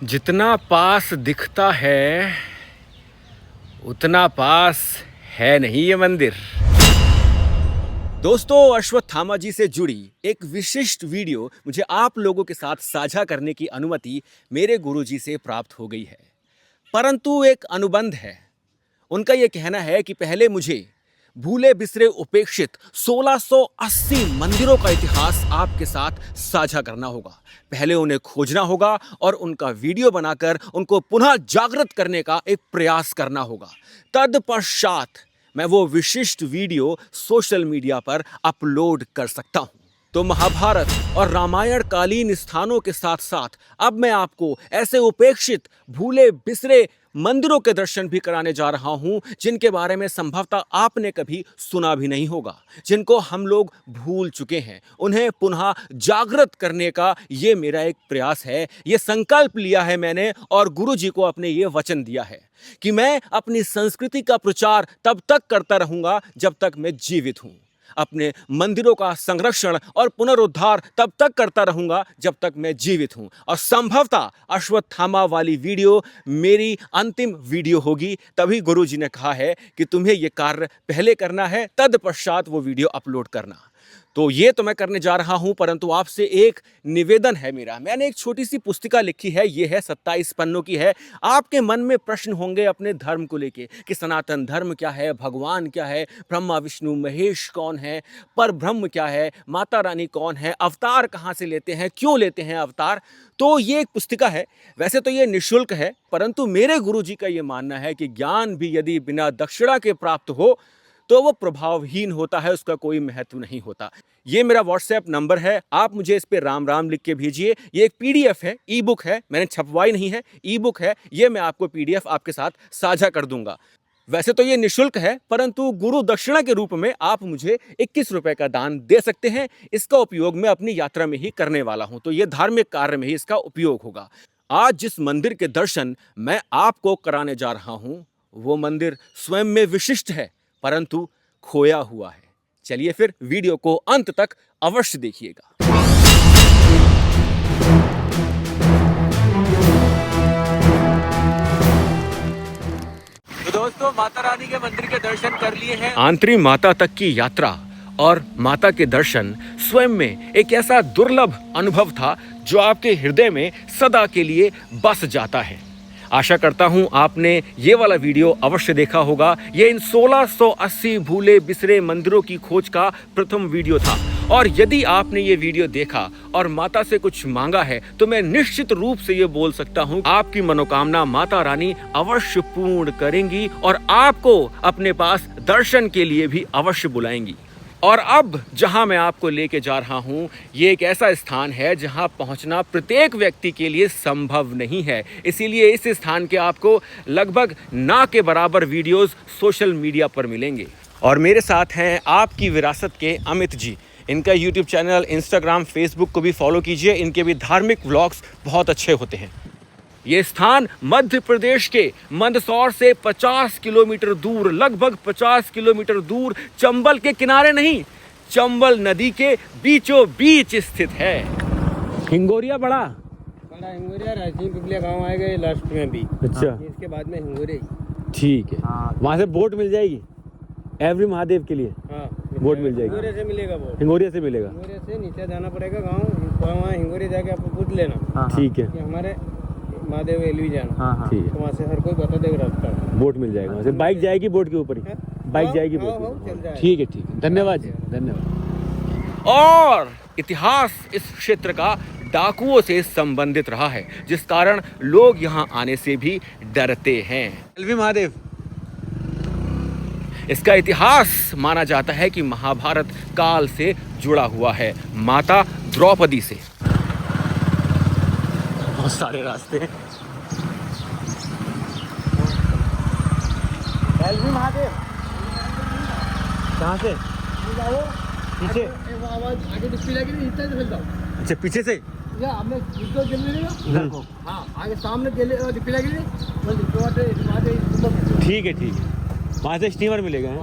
जितना पास दिखता है उतना पास है नहीं ये मंदिर। दोस्तों, अश्वत्थामा जी से जुड़ी एक विशिष्ट वीडियो मुझे आप लोगों के साथ साझा करने की अनुमति मेरे गुरुजी से प्राप्त हो गई है। परंतु एक अनुबंध है। उनका यह कहना है कि पहले मुझे भूले बिसरे उपेक्षित 1680 मंदिरों का इतिहास आपके साथ साझा करना होगा। पहले उन्हें खोजना होगा और उनका वीडियो बनाकर उनको पुनः जागृत करने का एक प्रयास करना होगा। तत्पश्चात मैं वो विशिष्ट वीडियो सोशल मीडिया पर अपलोड कर सकता हूं। तो महाभारत और रामायण कालीन स्थानों के साथ साथ अब मैं आपको ऐसे उपेक्षित भूले बिसरे मंदिरों के दर्शन भी कराने जा रहा हूं जिनके बारे में संभवतः आपने कभी सुना भी नहीं होगा, जिनको हम लोग भूल चुके हैं। उन्हें पुनः जागृत करने का ये मेरा एक प्रयास है। ये संकल्प लिया है मैंने और गुरु जी को अपने ये वचन दिया है कि मैं अपनी संस्कृति का प्रचार तब तक करता रहूंगा जब तक मैं जीवित हूं। अपने मंदिरों का संरक्षण और पुनरुद्धार तब तक करता रहूंगा जब तक मैं जीवित हूं। और संभवतः अश्वत्थामा वाली वीडियो मेरी अंतिम वीडियो होगी। तभी गुरुजी ने कहा है कि तुम्हें यह कार्य पहले करना है, तत्पश्चात वो वीडियो अपलोड करना। तो ये तो मैं करने जा रहा हूं, परंतु आपसे एक निवेदन है मेरा। मैंने एक छोटी सी पुस्तिका लिखी है, ये है 27 पन्नों की है। आपके मन में प्रश्न होंगे अपने धर्म को लेके कि सनातन धर्म क्या है, भगवान क्या है, ब्रह्मा विष्णु महेश कौन है, पर ब्रह्म क्या है, माता रानी कौन है, अवतार कहाँ से लेते हैं, क्यों लेते हैं अवतार। तो ये एक पुस्तिका है। वैसे तो ये निःशुल्क है, परंतु मेरे गुरुजी का ये मानना है कि ज्ञान भी यदि बिना दक्षिणा के प्राप्त हो तो वो प्रभावहीन होता है, उसका कोई महत्व नहीं होता। ये मेरा व्हाट्सएप नंबर है, आप मुझे इस पे राम राम लिख के भेजिए। ये एक पीडीएफ है, ई बुक है, मैंने छपवाई नहीं है, ई बुक है। ये मैं आपको पीडीएफ आपके साथ साझा कर दूंगा। वैसे तो ये निःशुल्क है, परंतु गुरु दक्षिणा के रूप में आप मुझे 21 रुपए का दान दे सकते हैं। इसका उपयोग मैं अपनी यात्रा में ही करने वाला हूं, तो ये धार्मिक कार्य में ही इसका उपयोग होगा। आज जिस मंदिर के दर्शन मैं आपको कराने जा रहा हूं, वो मंदिर स्वयं में विशिष्ट है, परंतु खोया हुआ है। चलिए फिर वीडियो को अंत तक अवश्य देखिएगा। तो दोस्तों, माता रानी के मंदिर के दर्शन कर लिए हैं। आंतरी माता तक की यात्रा और माता के दर्शन स्वयं में एक ऐसा दुर्लभ अनुभव था जो आपके हृदय में सदा के लिए बस जाता है। आशा करता हूं आपने ये वाला वीडियो अवश्य देखा होगा। ये इन 1680 भूले बिसरे मंदिरों की खोज का प्रथम वीडियो था। और यदि आपने ये वीडियो देखा और माता से कुछ मांगा है तो मैं निश्चित रूप से ये बोल सकता हूं, आपकी मनोकामना माता रानी अवश्य पूर्ण करेंगी और आपको अपने पास दर्शन के लिए भी अवश्य बुलाएंगी। और अब जहां मैं आपको लेके जा रहा हूं, ये एक ऐसा स्थान है जहां पहुंचना प्रत्येक व्यक्ति के लिए संभव नहीं है। इसीलिए इस स्थान के आपको लगभग ना के बराबर वीडियोस सोशल मीडिया पर मिलेंगे। और मेरे साथ हैं आपकी विरासत के अमित जी। इनका यूट्यूब चैनल, इंस्टाग्राम, फेसबुक को भी फॉलो कीजिए। इनके भी धार्मिक व्लॉग्स बहुत अच्छे होते हैं। ये स्थान मध्य प्रदेश के मंदसौर से 50 किलोमीटर दूर, लगभग 50 किलोमीटर दूर, चंबल के किनारे नहीं, चंबल नदी के बीचों बीच स्थित है। हिंगोरिया बड़ा हिंगोरिया राजनी पिपलिया गाँव आएगा लास्ट में भी। अच्छा, इसके बाद में हिंगोरिया। ठीक है। वहाँ से बोट मिल जाएगी एवरी महादेव के लिए। हाँ, बोट मिल जाएगी। हिंगोरिया से मिलेगा वो। हिंगोरिया से मिलेगा। हिंगोरिया से नीचे जाना पड़ेगा गाँव, वहाँ हिंगोरिया जाके आपको पूछ लेना। ठीक है, कि हमारे महादेव एलवी जाना। ठीक है। तो वहाँ से हर कोई बता देगा रास्ता। बोट मिल जाएगा। वहाँ से बाइक जाएगी बोट के ऊपर ही। बाइक जाएगी बोट के ऊपर। ठीक है, ठीक है। धन्यवाद जी, धन्यवाद। और इतिहास इस क्षेत्र का डाकुओं से संबंधित रहा है, जिस कारण लोग यहाँ आने से भी डरते हैं। एलवी महादेव, इसका इतिहास माना जाता है कि महाभारत काल से जुड़ा हुआ है, माता द्रौपदी से। बहुत सारे रास्ते हैं। एलवी महादेव कहाँ से? पीछे। आवाज आगे डिस्प्ले लगी नहीं, इतना चल जाओ। अच्छा, पीछे से। या हमने इसको जल लेगा। हाँ, आगे सामने डिस्प्ले लगी नहीं, ठीक है, ठीक है। वहाँ से स्टीमर मिलेगा। है?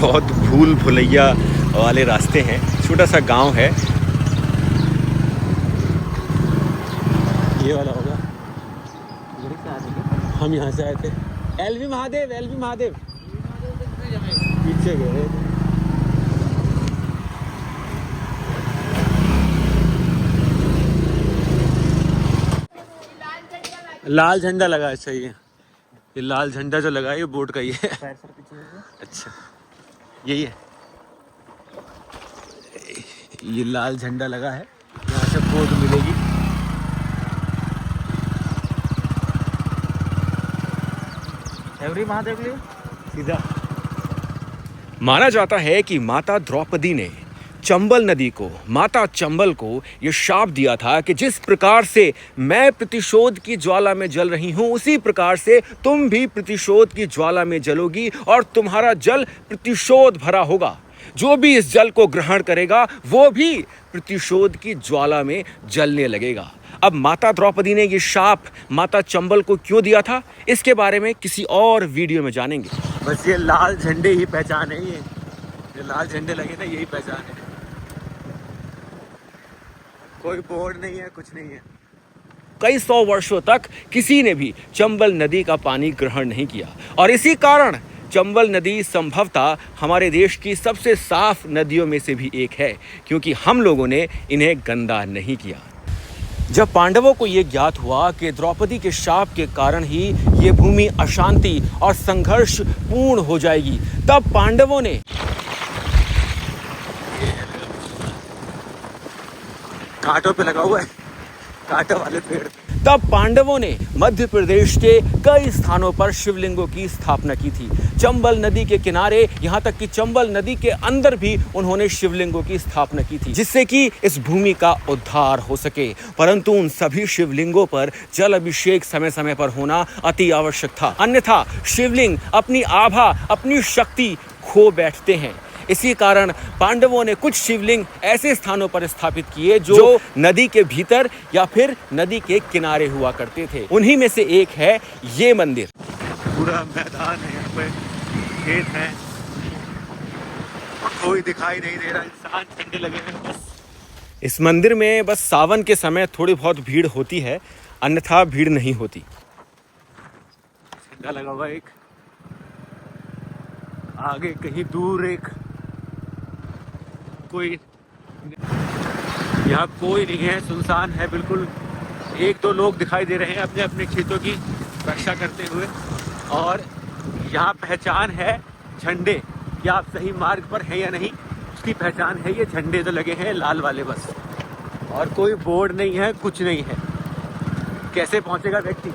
बहुत भूल भुलैया वाले रास्ते हैं। छोटा सा गांव है, ये वाला होगा। हम यहाँ से आए थे। एलवी महादेव, एलवी महादेव पीछे गए। लाल झंडा लगा है, सही है। ये लाल झंडा जो लगा है ये बोर्ड का ही है। अच्छा, यही है, ये लाल झंडा लगा है, यहाँ से बोर्ड मिलेगी। एवरी महादेव लिए सीधा। माना जाता है कि माता द्रौपदी ने चंबल नदी को, माता चंबल को ये शाप दिया था कि जिस प्रकार से मैं प्रतिशोध की ज्वाला में जल रही हूं, उसी प्रकार से तुम भी प्रतिशोध की ज्वाला में जलोगी और तुम्हारा जल प्रतिशोध भरा होगा। जो भी इस जल को ग्रहण करेगा वो भी प्रतिशोध की ज्वाला में जलने लगेगा। अब माता द्रौपदी ने ये शाप माता चंबल को क्यों दिया था, इसके बारे में किसी और वीडियो में जानेंगे। बस ये लाल झंडे ही पहचान है, ये लाल झंडे लगे ना, यही पहचान है। कोई बोर्ड नहीं है, कुछ नहीं है। कई 100 वर्षों तक किसी ने भी चंबल नदी का पानी ग्रहण नहीं किया और इसी कारण चंबल नदी संभवतः हमारे देश की सबसे साफ नदियों में से भी एक है, क्योंकि हम लोगों ने इन्हें गंदा नहीं किया। जब पांडवों को यह ज्ञात हुआ कि द्रौपदी के शाप के कारण ही ये भूमि अशांति और संघर्ष पूर्ण हो जाएगी, तब पांडवों ने कांटों पे लगा हुआ है, कांटों वाले पेड़। तब पांडवों ने मध्य प्रदेश के कई स्थानों पर शिवलिंगों की स्थापना की थी। चंबल नदी के किनारे, यहाँ तक कि चंबल नदी के अंदर भी उन्होंने शिवलिंगों की स्थापना की थी, जिससे कि इस भूमि का उद्धार हो सके। परंतु उन सभी शिवलिंगों पर जल अभिषेक समय समय पर होना अति आवश्यक था, अन्यथा शिवलिंग अपनी आभा, अपनी शक्ति खो बैठते हैं। इसी कारण पांडवों ने कुछ शिवलिंग ऐसे स्थानों पर स्थापित किए जो नदी के भीतर या फिर नदी के किनारे हुआ करते थे। उन्हीं में से एक है ये मंदिर। पूरा मैदान है, यहाँ पे खेत है, कोई दिखाई नहीं दे रहा, इंसान झंडे लगे हैं बस। इस मंदिर में बस सावन के समय थोड़ी बहुत भीड़ होती है, अन्यथा भीड़ नहीं होती। झंडा लगा हुआ एक, आगे कहीं दूर एक, कोई यहाँ कोई नहीं है, सुनसान है बिल्कुल। एक दो लोग दिखाई दे रहे हैं अपने अपने खेतों की रक्षा करते हुए, और यहाँ पहचान है झंडे कि आप सही मार्ग पर हैं या नहीं, उसकी पहचान है ये झंडे जो लगे हैं लाल वाले बस, और कोई बोर्ड नहीं है, कुछ नहीं है। कैसे पहुँचेगा व्यक्ति?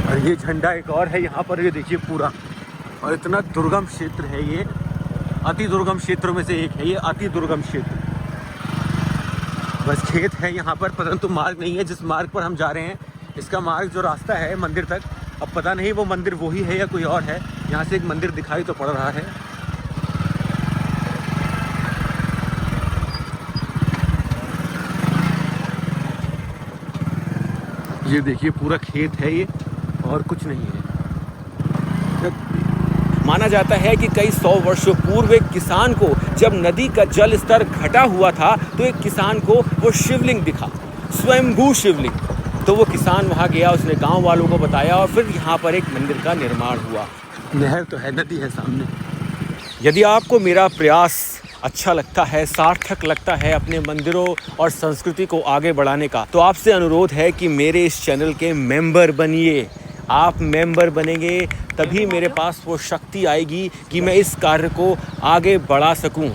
और ये झंडा एक और है यहाँ पर, ये देखिए पूरा, और इतना दुर्गम क्षेत्र है ये, अति दुर्गम क्षेत्रों में से एक है ये, अति दुर्गम क्षेत्र। बस खेत है यहाँ पर, परंतु मार्ग नहीं है जिस मार्ग पर हम जा रहे हैं। इसका मार्ग जो रास्ता है मंदिर तक, अब पता नहीं वो मंदिर वही है या कोई और है। यहाँ से एक मंदिर दिखाई तो पड़ रहा है। ये देखिए पूरा खेत है ये, और कुछ नहीं है। माना जाता है कि कई 100 वर्षों पूर्व एक किसान को जब नदी का जल स्तर घटा हुआ था, तो एक किसान को वो शिवलिंग दिखा, स्वयंभू शिवलिंग। तो वो किसान वहाँ गया, उसने गांव वालों को बताया और फिर यहाँ पर एक मंदिर का निर्माण हुआ। नहर तो है, नदी है सामने। यदि आपको मेरा प्रयास अच्छा लगता है, सार्थक लगता है अपने मंदिरों और संस्कृति को आगे बढ़ाने का, तो आपसे अनुरोध है कि मेरे इस चैनल के मेंबर बनिए। आप मेंबर बनेंगे तभी मेरे पास वो शक्ति आएगी कि मैं इस कार्य को आगे बढ़ा सकूं,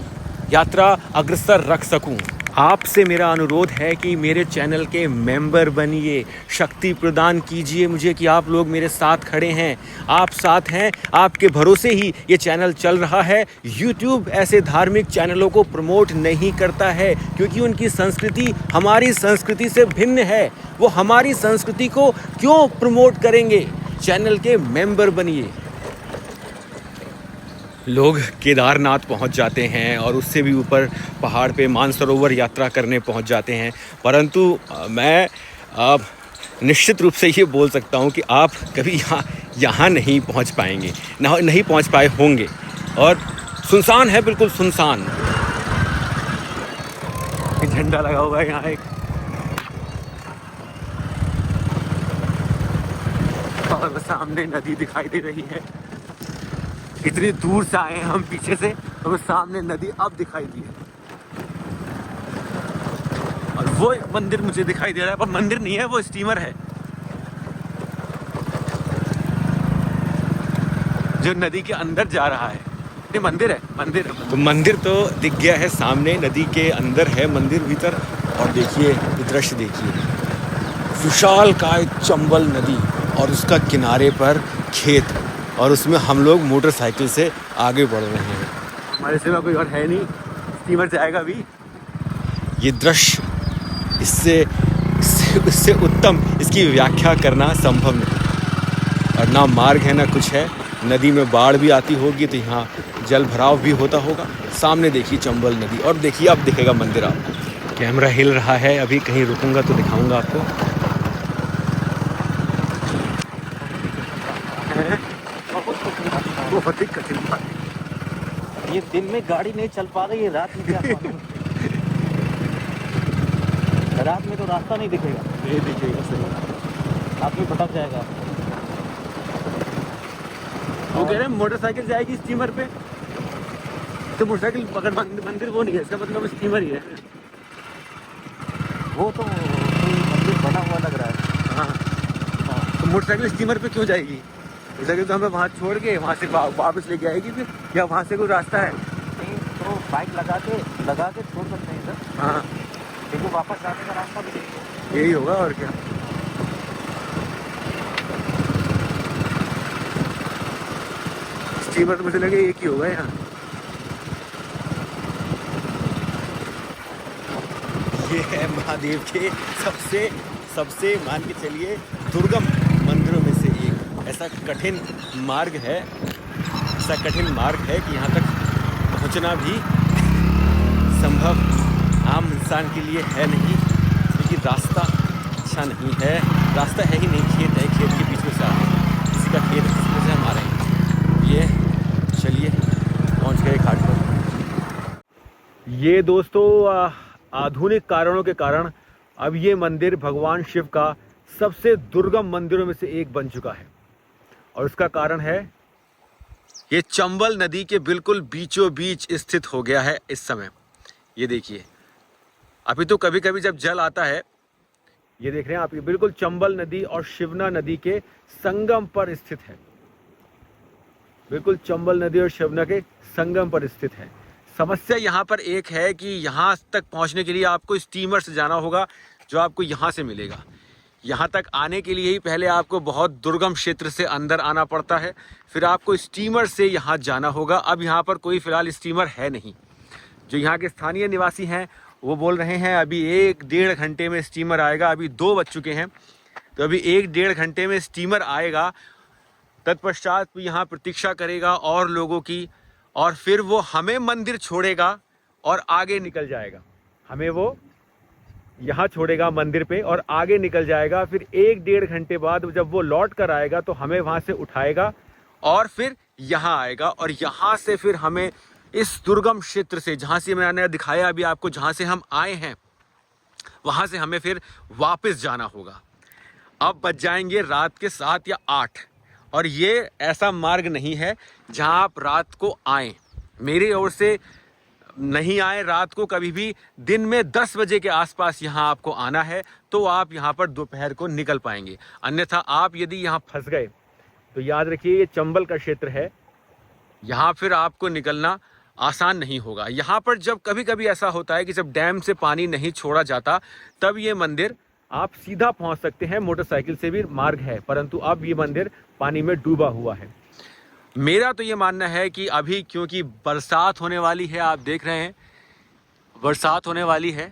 यात्रा अग्रसर रख सकूं। आपसे मेरा अनुरोध है कि मेरे चैनल के मेंबर बनिए, शक्ति प्रदान कीजिए मुझे कि आप लोग मेरे साथ खड़े हैं, आप साथ हैं, आपके भरोसे ही ये चैनल चल रहा है। YouTube ऐसे धार्मिक चैनलों को प्रमोट नहीं करता है, क्योंकि उनकी संस्कृति हमारी संस्कृति से भिन्न है। वो हमारी संस्कृति को क्यों प्रमोट करेंगे? चैनल के मेंबर बनिए। लोग केदारनाथ पहुंच जाते हैं और उससे भी ऊपर पहाड़ पे मानसरोवर यात्रा करने पहुंच जाते हैं, परंतु मैं निश्चित रूप से ये बोल सकता हूं कि आप कभी यहाँ नहीं पहुँच पाएंगे, नहीं पहुँच पाए होंगे। और सुनसान है, बिल्कुल सुनसान। झंडा लगा हुआ है यहाँ एक, और सामने नदी दिखाई दे रही है। इतनी दूर से आए हैं हम पीछे से, और सामने नदी अब दिखाई दी है। और वो मंदिर मुझे दिखाई दे रहा है, पर मंदिर नहीं है, वो स्टीमर है जो नदी के अंदर जा रहा है। ये मंदिर है, मंदिर है। तो मंदिर तो दिख गया है सामने, नदी के अंदर है मंदिर भीतर। और देखिए दृश्य, देखिए विशाल काय चंबल नदी और उसका किनारे पर खेत, और उसमें हम लोग मोटरसाइकिल से आगे बढ़ रहे हैं। हमारे सिवा कोई और है नहीं, स्टीमर जाएगा भी। ये दृश्य इससे उत्तम इसकी व्याख्या करना संभव नहीं। और ना मार्ग है ना कुछ है। नदी में बाढ़ भी आती होगी तो यहाँ जल भराव भी होता होगा। सामने देखिए चंबल नदी, और देखिए अब दिखेगा मंदिर आपको। कैमरा हिल रहा है, अभी कहीं रुकूंगा तो दिखाऊंगा आपको। बहुत ही कठिन बात। ये दिन में गाड़ी नहीं चल पा रही है, रात में क्या रात में तो रास्ता नहीं दिखेगा। नहीं दिखेगा, सही। आदमी भटक जाएगा। वो कह रहे हैं मोटरसाइकिल जाएगी स्टीमर पे, तो मोटरसाइकिल पकड़, मंदिर वो नहीं है, इसका मतलब स्टीमर ही है। वो तो मंदिर बना हुआ लग रहा है। हाँ, तो मोटरसाइकिल स्टीमर पे क्यों जाएगी? मोटरसाइकिल तो हमें वहाँ छोड़ के वहाँ से वापस लेके आएगी फिर, या वहाँ से कोई रास्ता है? नहीं तो बाइक लगा के छोड़ सकते हैं सर। हाँ, लेकिन वापस जाने का रास्ता भी नहीं। यही होगा और क्या। स्टीमर तो मुझे लगे एक ही होगा यहाँ। ये है महादेव के सबसे मान के चलिए दुर्गम मंदिरों में से एक। ऐसा कठिन मार्ग है कि यहाँ तक पहुँचना भी संभव आम इंसान के लिए है नहीं, क्योंकि रास्ता अच्छा नहीं है। रास्ता है ही नहीं, खेत है, खेत के बीच में से आ रहे हैं, किसी का खेत है, जिसमें से हम आ रहे हैं। ये चलिए पहुँच गए घाट पर। ये दोस्तों आधुनिक कारणों के कारण अब ये मंदिर भगवान शिव का सबसे दुर्गम मंदिरों में से एक बन चुका है। और उसका कारण है ये चंबल नदी के बिल्कुल बीचों बीच स्थित हो गया है इस समय। ये देखिए, अभी तो कभी कभी जब जल आता है, ये देख रहे हैं आप, ये बिल्कुल चंबल नदी और शिवना नदी के संगम पर स्थित है। बिल्कुल चंबल नदी और शिवना के संगम पर स्थित है। समस्या यहाँ पर एक है कि यहाँ तक पहुँचने के लिए आपको स्टीमर से जाना होगा, जो आपको यहाँ से मिलेगा। यहाँ तक आने के लिए ही पहले आपको बहुत दुर्गम क्षेत्र से अंदर आना पड़ता है, फिर आपको स्टीमर से यहाँ जाना होगा। अब यहाँ पर कोई फ़िलहाल स्टीमर है नहीं। जो यहाँ के स्थानीय निवासी हैं वो बोल रहे हैं अभी 1-1.5 घंटे में स्टीमर आएगा। अभी 2 बज चुके हैं, तो अभी 1-1.5 घंटे में स्टीमर आएगा। तत्पश्चात भी यहाँ प्रतीक्षा करेगा और लोगों की, और फिर वो हमें मंदिर छोड़ेगा और आगे निकल जाएगा। हमें वो यहाँ छोड़ेगा मंदिर पे और आगे निकल जाएगा। फिर 1-1.5 घंटे बाद जब वो लौट कर आएगा तो हमें वहाँ से उठाएगा और फिर यहाँ आएगा। और यहाँ से फिर हमें इस दुर्गम क्षेत्र से, जहाँ से मैंने दिखाया अभी आपको, जहाँ से हम आए हैं, वहाँ से हमें फिर वापस जाना होगा। अब बच जाएंगे रात के 7 या 8, और ये ऐसा मार्ग नहीं है जहाँ आप रात को आएँ। मेरी ओर से नहीं आए रात को कभी भी। दिन में 10 बजे के आसपास यहाँ आपको आना है, तो आप यहाँ पर दोपहर को निकल पाएंगे। अन्यथा आप यदि यहाँ फंस गए तो याद रखिए ये चंबल का क्षेत्र है, यहाँ फिर आपको निकलना आसान नहीं होगा। यहाँ पर जब कभी कभी ऐसा होता है कि जब डैम से पानी नहीं छोड़ा जाता, तब ये मंदिर आप सीधा पहुँच सकते हैं, मोटरसाइकिल से भी मार्ग है, परंतु अब ये मंदिर पानी में डूबा हुआ है। मेरा तो ये मानना है कि अभी क्योंकि बरसात होने वाली है, आप देख रहे हैं बरसात होने वाली है,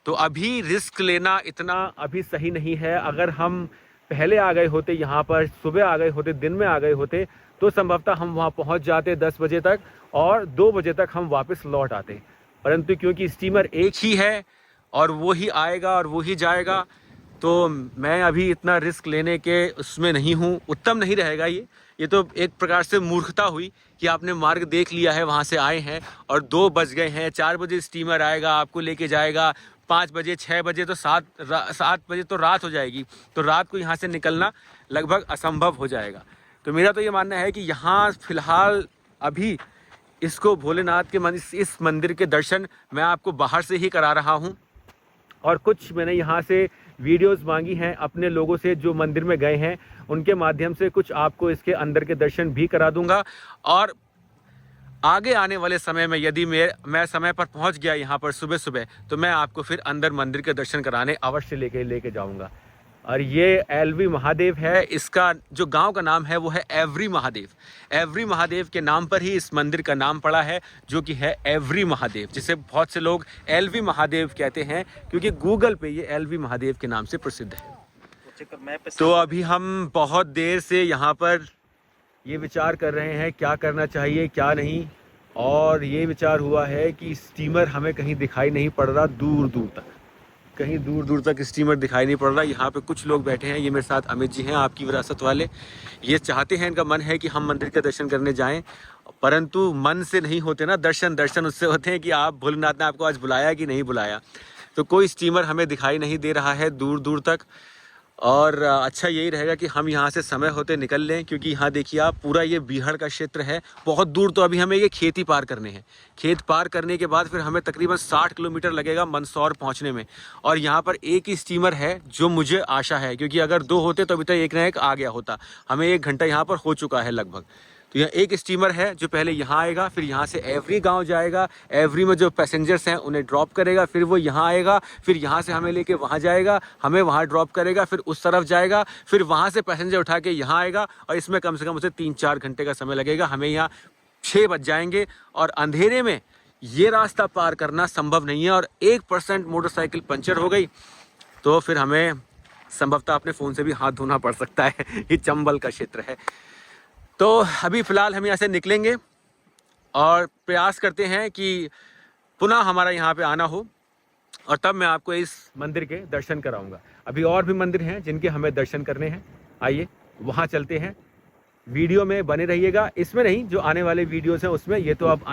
तो अभी रिस्क लेना इतना अभी सही नहीं है। अगर हम पहले आ गए होते, यहाँ पर सुबह आ गए होते, दिन में आ गए होते, तो संभवतः हम वहाँ पहुँच जाते 10 बजे तक और 2 बजे तक हम वापस लौट आते। परंतु क्योंकि स्टीमर एक ही है और वो ही आएगा और वो ही जाएगा, तो मैं अभी इतना रिस्क लेने के उसमें नहीं हूँ, उत्तम नहीं रहेगा ये तो एक प्रकार से मूर्खता हुई कि आपने मार्ग देख लिया है, वहाँ से आए हैं और 2 बज गए हैं, 4 बजे स्टीमर आएगा, आपको लेके जाएगा, 5 बजे 6 बजे तो 7 बजे तो रात हो जाएगी, तो रात को यहाँ से निकलना लगभग असंभव हो जाएगा। तो मेरा तो ये मानना है कि यहाँ फ़िलहाल अभी इसको भोलेनाथ के इस मंदिर के दर्शन मैं आपको बाहर से ही करा रहा हूँ, और कुछ मैंने यहाँ से वीडियोस मांगी हैं अपने लोगों से जो मंदिर में गए हैं, उनके माध्यम से कुछ आपको इसके अंदर के दर्शन भी करा दूंगा। और आगे आने वाले समय में यदि मैं समय पर पहुँच गया यहाँ पर सुबह सुबह, तो मैं आपको फिर अंदर मंदिर के दर्शन कराने अवश्य लेके जाऊँगा। और ये एलवी महादेव है, इसका जो गांव का नाम है वो है एवरी महादेव। एवरी महादेव के नाम पर ही इस मंदिर का नाम पड़ा है, जो कि है एवरी महादेव, जिसे बहुत से लोग एलवी महादेव कहते हैं, क्योंकि गूगल पे ये एलवी महादेव के नाम से प्रसिद्ध है। तो अभी हम बहुत देर से यहाँ पर ये विचार कर रहे हैं क्या करना चाहिए क्या नहीं, और ये विचार हुआ है कि स्टीमर हमें कहीं दिखाई नहीं पड़ रहा, दूर दूर तक कहीं दूर दूर तक स्टीमर दिखाई नहीं पड़ रहा। यहाँ पे कुछ लोग बैठे हैं, ये मेरे साथ अमित जी हैं, आपकी विरासत वाले। ये चाहते हैं, इनका मन है कि हम मंदिर के दर्शन करने जाएं, परंतु मन से नहीं होते ना दर्शन। दर्शन उससे होते हैं कि आप भोलेनाथ ने आपको आज बुलाया कि नहीं बुलाया। तो कोई स्टीमर हमें दिखाई नहीं दे रहा है दूर दूर तक, और अच्छा यही रहेगा कि हम यहाँ से समय होते निकल लें, क्योंकि यहाँ देखिए आप पूरा ये बीहड़ का क्षेत्र है, बहुत दूर। तो अभी हमें ये खेत ही पार करने हैं, खेत पार करने के बाद फिर हमें तकरीबन 60 किलोमीटर लगेगा मंदसौर पहुँचने में। और यहाँ पर एक ही स्टीमर है जो मुझे आशा है, क्योंकि अगर 2 होते तो अभी तक एक ना एक आ गया होता। हमें 1 घंटा यहाँ पर हो चुका है लगभग। तो यहाँ एक स्टीमर है जो पहले यहाँ आएगा, फिर यहाँ से एवरी गांव जाएगा, एवरी में जो पैसेंजर्स हैं उन्हें ड्रॉप करेगा, फिर वो यहाँ आएगा, फिर यहाँ से हमें लेके वहाँ जाएगा, हमें वहाँ ड्रॉप करेगा, फिर उस तरफ जाएगा, फिर वहाँ से पैसेंजर उठा के यहाँ आएगा। और इसमें कम से कम उसे 3-4 घंटे का समय लगेगा। हमें यहाँ 6 बज जाएंगे, और अंधेरे में ये रास्ता पार करना संभव नहीं है। और 1% मोटरसाइकिल पंचर हो गई तो फिर हमें संभवतः अपने फ़ोन से भी हाथ धोना पड़ सकता है। ये चंबल का क्षेत्र है। तो अभी फ़िलहाल हम यहाँ से निकलेंगे और प्रयास करते हैं कि पुनः हमारा यहाँ पे आना हो, और तब मैं आपको इस मंदिर के दर्शन कराऊंगा। अभी और भी मंदिर हैं जिनके हमें दर्शन करने हैं, आइए वहाँ चलते हैं। वीडियो में बने रहिएगा, इसमें नहीं, जो आने वाले वीडियोस हैं उसमें। ये तो अब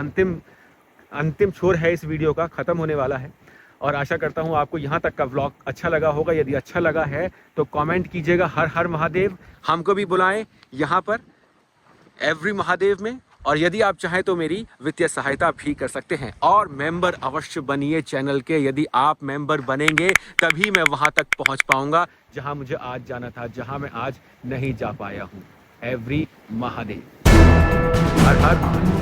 अंतिम छोर है इस वीडियो का, ख़त्म होने वाला है। और आशा करता हूँ आपको यहाँ तक का व्लॉग अच्छा लगा होगा। यदि अच्छा लगा है तो कमेंट कीजिएगा हर हर महादेव। हमको भी बुलाएं यहाँ पर एवरी महादेव में, और यदि आप चाहें तो मेरी वित्तीय सहायता भी कर सकते हैं। और मेंबर अवश्य बनिए चैनल के। यदि आप मेंबर बनेंगे तभी मैं वहां तक पहुंच पाऊंगा जहां मुझे आज जाना था, जहां मैं आज नहीं जा पाया हूं। एवरी महादेव। हर हर महादेव।